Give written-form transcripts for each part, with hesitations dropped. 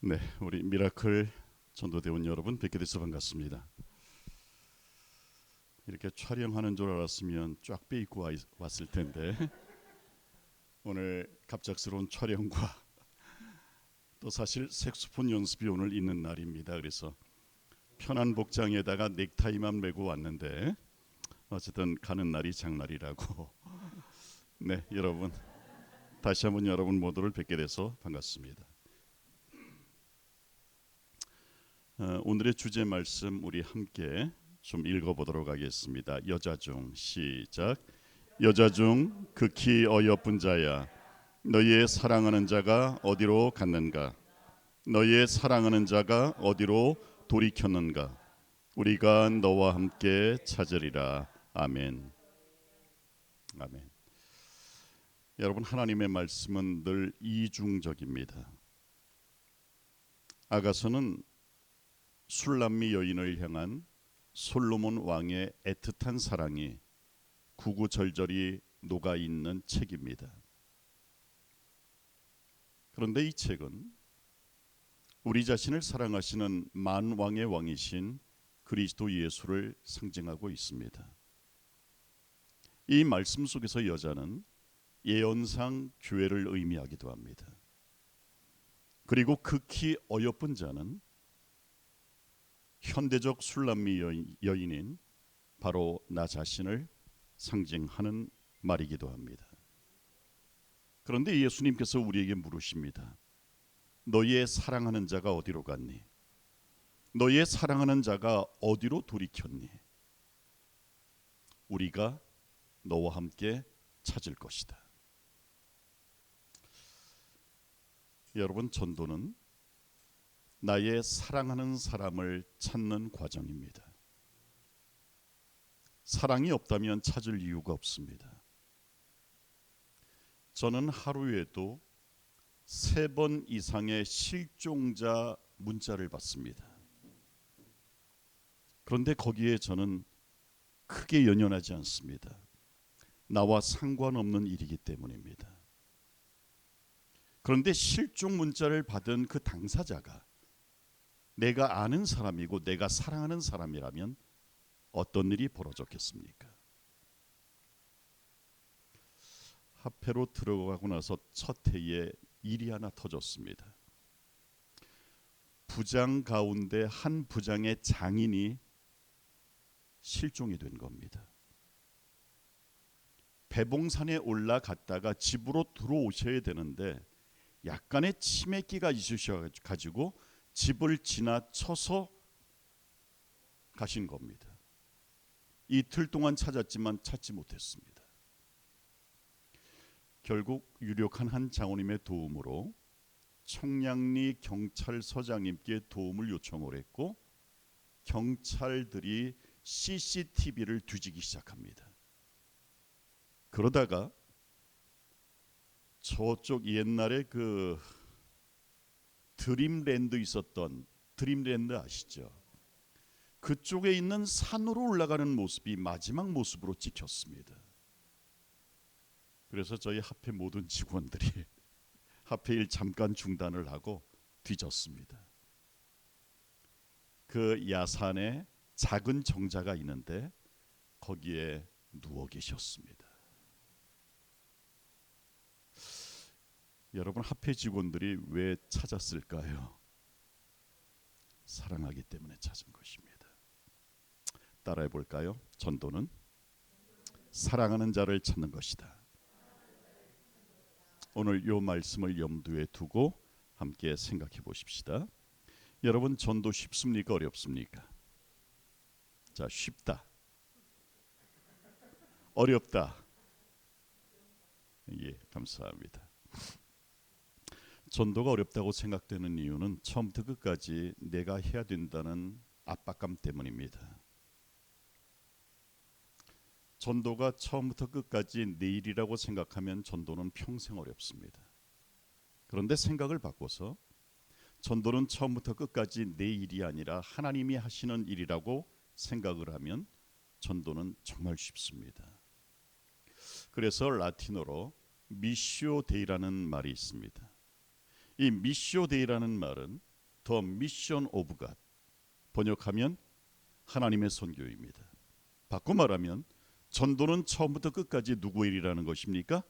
네, 우리 미라클 전도대원 여러분 뵙게 돼서 반갑습니다. 이렇게 촬영하는 줄 알았으면 쫙 빼입고 왔을 텐데 오늘 갑작스러운 촬영과 또 사실 색소폰 연습이 오늘 있는 날입니다. 그래서 편한 복장에다가 넥타이만 메고 왔는데 어쨌든 가는 날이 장날이라고. 네, 여러분 다시 한번 여러분 모두를 뵙게 돼서 반갑습니다. 오늘의 주제 말씀 우리 함께 좀 읽어보도록 하겠습니다. 여자 중 시작. 여자 중 극히 어여쁜 자야, 너희의 사랑하는 자가 어디로 갔는가? 너희의 사랑하는 자가 어디로 돌이켰는가? 우리가 너와 함께 찾으리라. 아멘. 아멘. 여러분, 하나님의 말씀은 늘 이중적입니다. 아가서는 술람미 여인을 향한 솔로몬 왕의 애틋한 사랑이 구구절절히 녹아있는 책입니다. 그런데 이 책은 우리 자신을 사랑하시는 만왕의 왕이신 그리스도 예수를 상징하고 있습니다. 이 말씀 속에서 여자는 예언상 교회를 의미하기도 합니다. 그리고 극히 어여쁜 자는 현대적 술람미 여인인 바로 나 자신을 상징하는 말이기도 합니다. 그런데 예수님께서 우리에게 물으십니다. 너희의 사랑하는 자가 어디로 갔니? 너희의 사랑하는 자가 어디로 돌이켰니? 우리가 너와 함께 찾을 것이다. 여러분, 전도는 나의 사랑하는 사람을 찾는 과정입니다. 사랑이 없다면 찾을 이유가 없습니다. 저는 하루에도 3번 이상의 실종자 문자를 받습니다. 그런데 거기에 저는 크게 연연하지 않습니다. 나와 상관없는 일이기 때문입니다. 그런데 실종 문자를 받은 그 당사자가 내가 아는 사람이고 내가 사랑하는 사람이라면 어떤 일이 벌어졌겠습니까? 화폐로 들어가고 나서 첫 해에 일이 하나 터졌습니다. 부장 가운데 한 부장의 장인이 실종이 된 겁니다. 배봉산에 올라갔다가 집으로 들어오셔야 되는데 약간의 치매기가 있으셔가지고 집을 지나쳐서 가신 겁니다. 이틀 동안 찾았지만 찾지 못했습니다. 결국 유력한 한 장로님의 도움으로 청량리 경찰서장님께 도움을 요청을 했고 경찰들이 CCTV를 뒤지기 시작합니다. 그러다가 저쪽 옛날에 그 드림랜드 있었던 드림랜드 아시죠? 그쪽에 있는 산으로 올라가는 모습이 마지막 모습으로 찍혔습니다. 그래서 저희 합회 모든 직원들이 합회 일 잠깐 중단을 하고 뒤졌습니다. 그 야산에 작은 정자가 있는데 거기에 누워 계셨습니다. 여러분, 합회 직원들이 왜 찾았을까요? 사랑하기 때문에 찾은 것입니다. 따라해 볼까요? 전도는 사랑하는 자를 찾는 것이다. 오늘 이 말씀을 염두에 두고 함께 생각해 보십시다. 여러분, 전도 쉽습니까? 어렵습니까? 자, 쉽다. 어렵다. 예, 감사합니다. 전도가 어렵다고 생각되는 이유는 처음부터 끝까지 내가 해야 된다는 압박감 때문입니다. 전도가 처음부터 끝까지 내 일이라고 생각하면 전도는 평생 어렵습니다. 그런데 생각을 바꿔서 전도는 처음부터 끝까지 내 일이 아니라 하나님이 하시는 일이라고 생각을 하면 전도는 정말 쉽습니다. 그래서 라틴어로 미시오 데이라는 말이 있습니다. 이 미시오 데이라는 말은 The Mission of God, 번역하면 하나님의 선교입니다. 바꿔 말하면 전도는 처음부터 끝까지 누구의 일이라는 것입니까?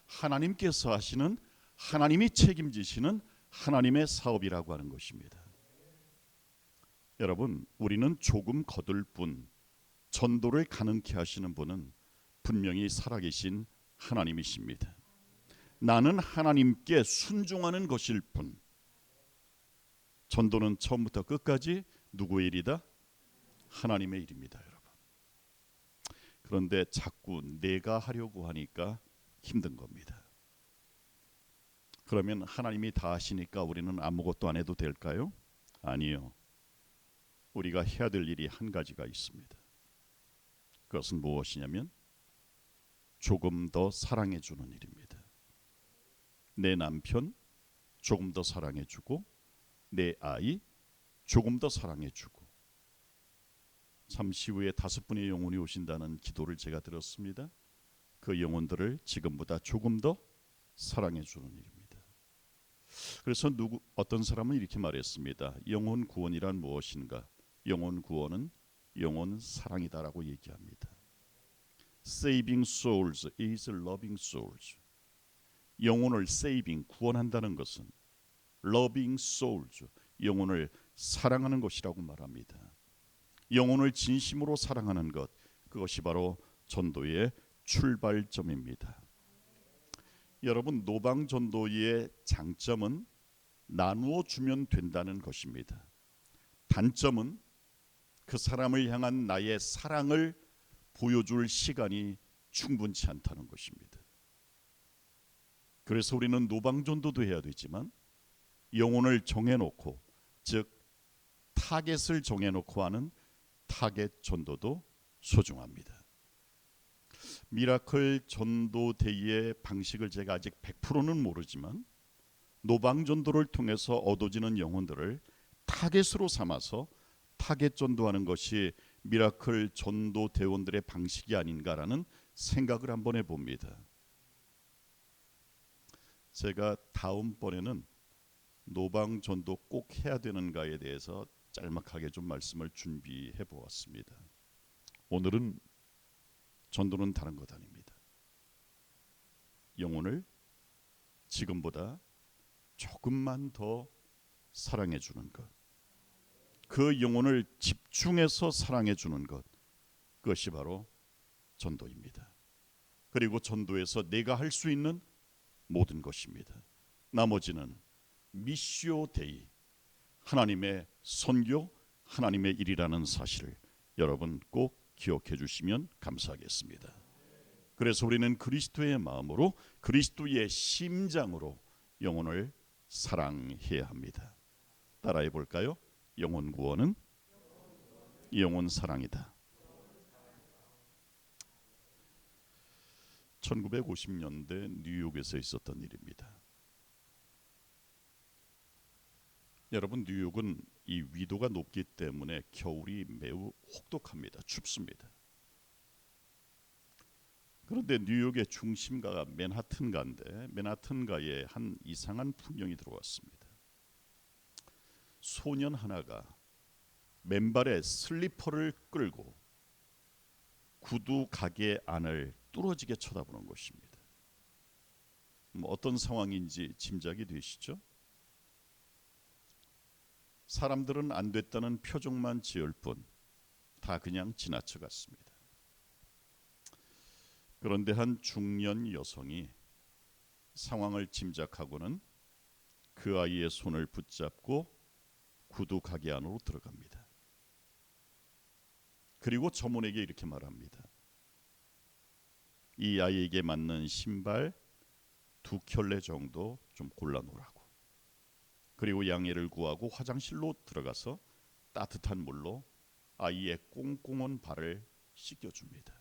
하나님께서 하시는, 하나님이 책임지시는 하나님의 사업이라고 하는 것입니다. 여러분, 우리는 조금 거둘 뿐 전도를 가능케 하시는 분은 분명히 살아계신 하나님이십니다. 나는 하나님께 순종하는 것일 뿐 전도는 처음부터 끝까지 누구의 일이다? 하나님의 일입니다, 여러분. 그런데 자꾸 내가 하려고 하니까 힘든 겁니다. 그러면 하나님이 다 하시니까 우리는 아무것도 안 해도 될까요? 아니요. 우리가 해야 될 일이 한 가지가 있습니다. 그것은 무엇이냐면 조금 더 사랑해 주는 일입니다. 내 남편 조금 더 사랑해 주고, 내 아이 조금 더 사랑해 주고. 잠시 후에 5분의 영혼이 오신다는 기도를 제가 들었습니다. 그 영혼들을 지금보다 조금 더 사랑해 주는 일입니다. 그래서 어떤 사람은 이렇게 말했습니다. 영혼 구원이란 무엇인가? 영혼 구원은 영혼 사랑이다라고 얘기합니다. Saving souls is loving souls. 영혼을 saving, 구원한다는 것은 loving souls, 영혼을 사랑하는 것이라고 말합니다. 영혼을 진심으로 사랑하는 것, 그것이 바로 전도의 출발점입니다. 여러분, 노방 전도의 장점은 나누어 주면 된다는 것입니다. 단점은 그 사람을 향한 나의 사랑을 보여줄 시간이 충분치 않다는 것입니다. 그래서 우리는 노방 전도도 해야 되지만 영혼을 정해놓고, 즉 타겟을 정해놓고 하는 타겟 전도도 소중합니다. 미라클 전도대의 방식을 제가 아직 100%는 모르지만 노방 전도를 통해서 얻어지는 영혼들을 타겟으로 삼아서 타겟 전도하는 것이 미라클 전도 대원들의 방식이 아닌가라는 생각을 한번 해봅니다. 제가 다음번에는 노방 전도 꼭 해야 되는가에 대해서 짤막하게 좀 말씀을 준비해 보았습니다. 오늘은 전도는 다른 것 아닙니다. 영혼을 지금보다 조금만 더 사랑해 주는 것, 그 영혼을 집중해서 사랑해 주는 것, 그것이 바로 전도입니다. 그리고 전도에서 내가 할 수 있는 모든 것입니다. 나머지는 미시오 데이, 하나님의 선교, 하나님의 일이라는 사실을 여러분 꼭 기억해 주시면 감사하겠습니다. 그래서 우리는 그리스도의 마음으로, 그리스도의 심장으로 영혼을 사랑해야 합니다. 따라해 볼까요? 영혼 구원은 영혼 사랑이다. 1950년대 뉴욕에서 있었던 일입니다. 여러분, 뉴욕은 이 위도가 높기 때문에 겨울이 매우 혹독합니다. 춥습니다. 그런데 뉴욕의 중심가가 맨하튼가인데 맨하튼가에 한 이상한 풍경이 들어왔습니다. 소년 하나가 맨발에 슬리퍼를 끌고 구두 가게 안을 뚫어지게 쳐다보는 것입니다. 어떤 상황인지 짐작이 되시죠? 사람들은 안 됐다는 표정만 지을 뿐 다 그냥 지나쳐갔습니다. 그런데 한 중년 여성이 상황을 짐작하고는 그 아이의 손을 붙잡고 구두 가게 안으로 들어갑니다. 그리고 점원에게 이렇게 말합니다. 이 아이에게 맞는 신발 2켤레 정도 좀 골라놓으라고. 그리고 양해를 구하고 화장실로 들어가서 따뜻한 물로 아이의 꽁꽁한 발을 씻겨줍니다.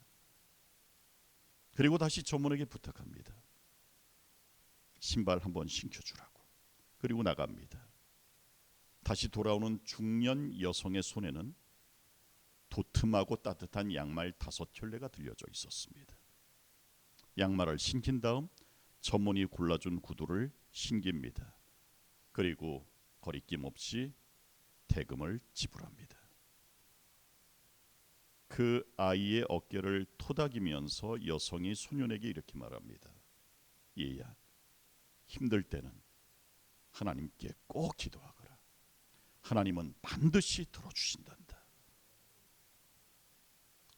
그리고 다시 점원에게 부탁합니다. 신발 한번 신겨주라고. 그리고 나갑니다. 다시 돌아오는 중년 여성의 손에는 도톰하고 따뜻한 양말 5켤레가 들려져 있었습니다. 양말을 신긴 다음 점원이 골라준 구두를 신깁니다. 그리고 거리낌 없이 대금을 지불합니다. 그 아이의 어깨를 토닥이면서 여성이 소년에게 이렇게 말합니다. 얘야, 힘들 때는 하나님께 꼭 기도하거라. 하나님은 반드시 들어주신단다.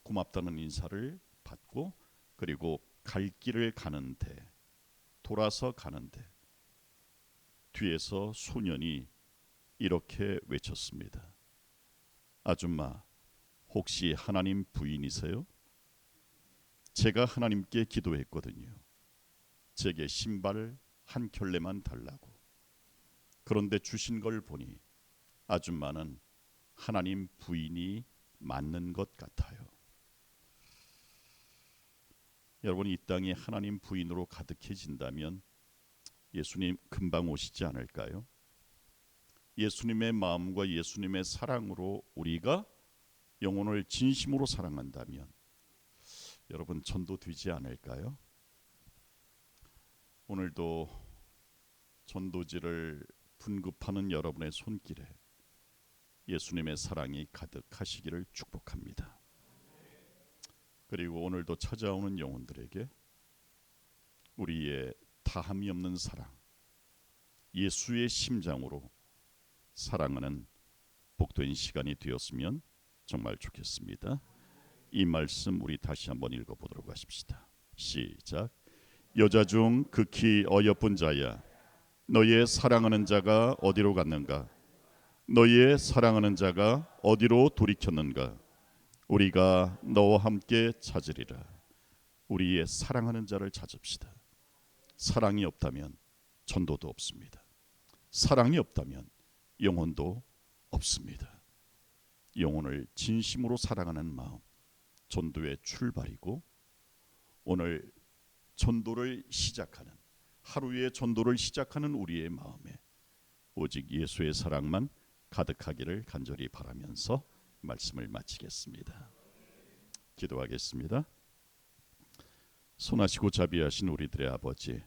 고맙다는 인사를 받고 그리고 갈 길을 가는데, 돌아서 가는데 뒤에서 소년이 이렇게 외쳤습니다. 아줌마, 혹시 하나님 부인이세요? 제가 하나님께 기도했거든요. 제게 신발 한 켤레만 달라고. 그런데 주신 걸 보니 아줌마는 하나님 부인이 맞는 것 같아요. 여러분, 이 땅이 하나님 부인으로 가득해진다면 예수님 금방 오시지 않을까요? 예수님의 마음과 예수님의 사랑으로 우리가 영혼을 진심으로 사랑한다면 여러분, 전도되지 않을까요? 오늘도 전도지를 분급하는 여러분의 손길에 예수님의 사랑이 가득하시기를 축복합니다. 그리고 오늘도 찾아오는 영혼들에게 우리의 다함이 없는 사랑, 예수의 심장으로 사랑하는 복된 시간이 되었으면 정말 좋겠습니다. 이 말씀 우리 다시 한번 읽어보도록 하십시다. 시작. 여자 중 극히 어여쁜 자야, 너의 사랑하는 자가 어디로 갔는가? 너의 사랑하는 자가 어디로 돌이켰는가? 우리가 너와 함께 찾으리라. 우리의 사랑하는 자를 찾읍시다. 사랑이 없다면 전도도 없습니다. 사랑이 없다면 영혼도 없습니다. 영혼을 진심으로 사랑하는 마음, 전도의 출발이고, 오늘 전도를 시작하는, 하루의 전도를 시작하는 우리의 마음에 오직 예수의 사랑만 가득하기를 간절히 바라면서 말씀을 마치겠습니다. 기도하겠습니다. 선하시고 자비하신 우리들의 아버지,